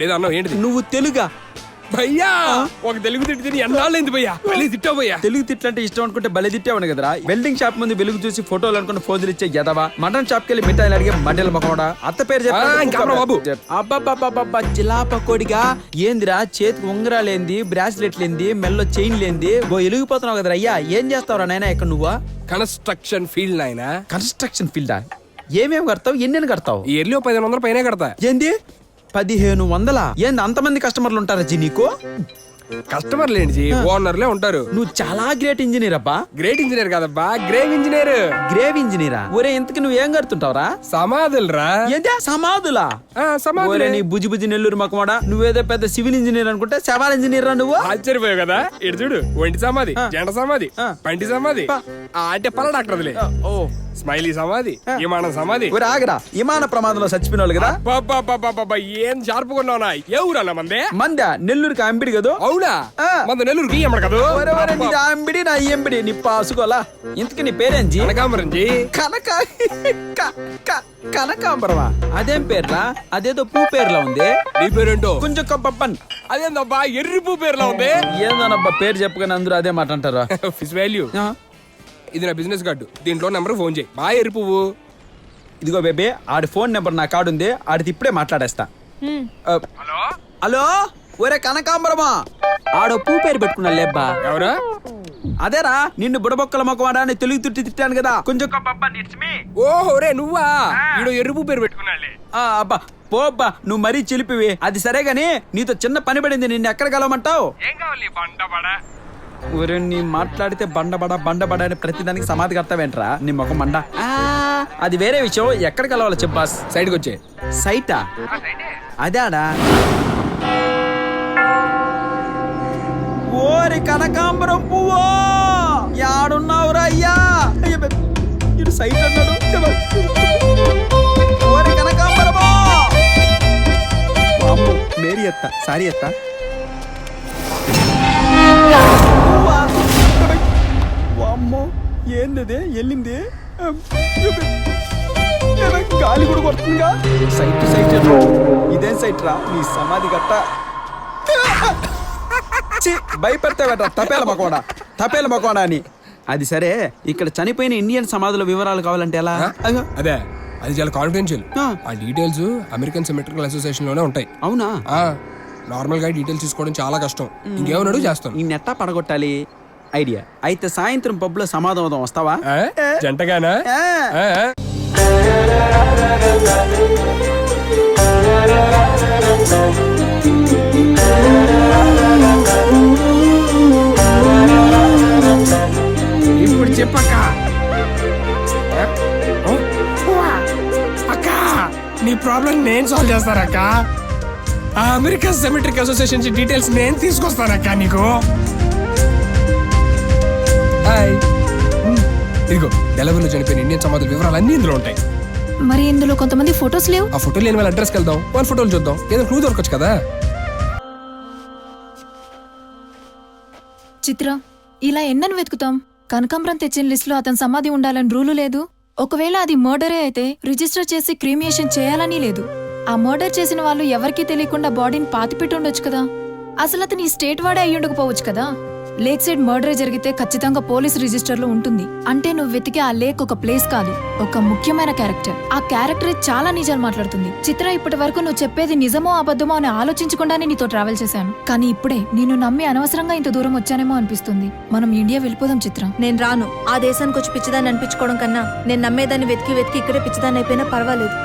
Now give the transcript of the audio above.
లేదా అన్నావు ఏంటి? నువ్వు తెలుగా భయ్యా ఒక తెలుగు తిట్టి తిని ఎన్నాళ్ళైంది భయ్యా, మళ్ళీ తిట్టావు భయ్యా. తెలుగు తిట్లంటే ఇష్టం అనుకుంటే బలి తిట్టావని కదరా. వెల్డింగ్ షాప్ ముందు వెలుగు చూసి ఫోటోలు అనుకుని ఫోజులు ఇచ్చే ఎదవా, మటన్ షాప్ కెళ్ళి మిఠాయిలు అడిగే మడ్డల మొక్కడా. అత్త పేరు ఇంకా బాబు. అబ్బాబ్బాబ్బా జిలాప కొడిగా ఏందిరా, చేతికి ఉంగరాలేంది, బ్రాస్లెట్ లేంది, మెల్లో చైన్ లేంది, ఎలిగిపోతున్నావు కదరా. అయ్యా ఏం చేస్తావురా నాయనా ఇక్కడ నువ్వా? కన్స్ట్రక్షన్ ఫీల్డ్ ఆయన. కన్స్ట్రక్షన్ ఫీల్డా? ఏమేమి కడతావు, ఎన్నెన్ని కడతావు? ఇయర్లీ 1500 పైన కడతా. ఏంది 1500? ఏంది అంతమంది కస్టమర్లు ఉంటారా జీ నీకు? కస్టమర్ లేండి, ఓనర్లే ఉంటారు. నువ్వు చాలా గ్రేట్ ఇంజనీర్ అబ్బా. గ్రేట్ ఇంజనీర్ కాదబ్బా, గ్రేవ్ ఇంజనీర్. గ్రేవ్ ఇంజనీరా? ఒరే ఇంతకి నువ్వు ఏం కడుతుంటావురా? సమాధులరా. ఏంటా సమాధులా? సమాధులే. నీ బుజ్జి బుజ్జి నెల్లూరు మకమాడా, నువ్వేదో పెద్ద సివిల్ ఇంజనీర్ అనుకుంటే శవాల ఇంజనీర్ రా నువ్వు. ఆశ్చర్యపోయావు కదా. ఇటు చూడు, ఒంటి సమాధి, జంట సమాధి, పంటి సమాధి, అంటే పల డాక్టర్లే. ఓ స్మైలీ సమాధి, విమానం సమాధి. ఆగరా, విమాన ప్రమాదంలో చచ్చిపోయిన వాళ్ళు కదా. ఏం షార్పుకున్నావునా? ఏ ఊరన్నా మందే? మంద నెల్లూరుకి అంబిడి కదా. అవునా? మన నెల్లూరుకి అమ్మడు కదా. అంబిడి నా ఎంబిడి నీ పాసుకోలా. ఇంతకి నీ పేరేంజీ? కనకాంబరం జీ. కనకాంబరమా? అదేం పేర్లా? అదేదో పూ పేర్లా ఉంది. నీ పేరేంటో? కొంచెం కప్పన్. అదేందబ్బా ఎర్రి పూ పేర్లా ఉంది. ఏందోనబ్బా పేరు చెప్పుకొని అందరూ అదే మాట అంటారా. Fish value. ఇది నా బిజినెస్ కార్డు, దీంట్లో నెంబర్ ఫోన్ చేయి. బాగా ఎర్రి పువ్వు. ఇదిగో బేబీ, ఆడి ఫోన్ నెంబర్ నా కార్డు ఉంది, ఆడిది ఇప్పుడే మాట్లాడేస్తా. హలో హలో, ఒరే కనకాంబరమా, ఆడో పూ పేరు పెట్టుకున్నా లేబ్బా. ఎవరా? అదేరా, నిన్ను బుడబొక్కల మొక్కవాడా అని తెలుగు తుట్టి తిట్టాను కదా. కొంచెం ఓహో రే నువ్వా? ఈడో ఎర్రి పూ పేరు పెట్టుకున్నాలే. అబ్బా పోబ్బా, నువ్వు మరీ చిలిపివి. అది సరే గాని నీతో చిన్న పని పడింది, నిన్ను ఎక్కడ కలవమంటావు? ఏం కావాలి? బండబడా. ఊరే నీ మాట్లాడితే బండబడ అని ప్రతిదానికి సమాధి కడతావేంట్రా నీ ముఖం మండ. అది వేరే విషయం, ఎక్కడ కలవాలో చెప్పాస్. సైడ్కి వచ్చే. సైటా? అదాడా? ఓరి కనకాంబరం పువ్వో, యాడున్నావురా అయ్యా? ఇటు సైట్ అన్నాడు. ఓరి కనకాంబరమో, మేరీ ఎత్త సారీ ఎత్త. అమ్మో ఏంది వెళ్ళింది, గాలి కూడా కొడుతుందిగా. సైట్ సైట్ ఇదేం సైట్ రా, నీ సమాధి గట్ట. భయపెడతావేట తపేల మకోడా అని. అది సరే, ఇక్కడ చనిపోయిన ఇండియన్ సమాధుల వివరాలు కావాలంటే ఎలా? అదే, అది చాలా కాన్ఫిడెన్షియల్. ఆ డీటెయిల్స్ అమెరికన్ సిమెట్రికల్ అసోసియేషన్ లోనే ఉంటాయి. అవునా? నార్మల్ గా డీటెయిల్స్ తీసుకోవడం చాలా కష్టం. ఇంకేమన్నాడు చేస్తాను. ఈ నెట్టా పడగొట్టాలి ఐడియా. అయితే సాయంత్రం పబ్ లో సమాధానం వస్తావా? జంటగానా? ఇప్పుడు చెప్పక్క. అక్క నీ ప్రాబ్లం నేను సాల్వ్ చేస్తానక్క. ఆ అమెరికన్ సిమెట్రిక్ అసోసియేషన్ డీటెయిల్స్ నేను తీసుకొస్తానక్క నీకు. ఇదిగో, డెలవరీలో చనిపోయిన ఇండియన్ సమాధుల వివరాలు అన్ని ఇందులో ఉంటాయి. మరి ఇందులో కొంతమంది ఫొటోస్ లేవు. ఆ ఫోటోలు లేని వాళ్ళ అడ్రస్కి వెళ్దాం, వాళ్ళ ఫోటోలు చూద్దాం, ఏదో క్లూ దొరకచ్చు కదా. చిత్ర, ఇలా ఎన్నని వెతుకుతాం? కనకాంబరం తెచ్చిన లిస్ట్ లో అతని సమాధి ఉండాలని రూలు లేదు. ఒకవేళ అది మర్డరే అయితే రిజిస్టర్ చేసి క్రీమియేషన్ చేయాలని లేదు. ఆ మర్డర్ చేసిన వాళ్ళు ఎవరికీ తెలియకుండా బాడీని పాతిపెట్టి ఉండొచ్చు కదా. అసలు అతని స్టేట్ వాడే అయ్యుండకపోవచ్చు కదా. లేక్ సైడ్ మర్డర్ జరిగితే ఖచ్చితంగా పోలీస్ రిజిస్టర్ లో ఉంటుంది. అంటే నువ్వు వెతికే ఆ లేక్ ఒక ప్లేస్ కాదు, ఒక ముఖ్యమైన క్యారెక్టర్. ఆ క్యారెక్టర్ చాలా నిజాలు మాట్లాడుతుంది. చిత్ర, ఇప్పటి వరకు నువ్వు చెప్పేది నిజమో అబద్ధమో అని ఆలోచించకుండానే నీతో ట్రావెల్ చేశాను. కానీ ఇప్పుడే నిన్ను నమ్మి అనవసరంగా ఇంత దూరం వచ్చానేమో అనిపిస్తుంది. మనం ఇండియా వెళ్ళిపోదాం చిత్ర. నేను రాను. ఆ దేశానికి వచ్చి పిచ్చిదాన్ని అనిపించుకోవడం కన్నా నేను నమ్మేదాన్ని వెతికి వెతికి ఇక్కడే పిచ్చిదాన్ని అయిపోయినా పర్వాలేదు.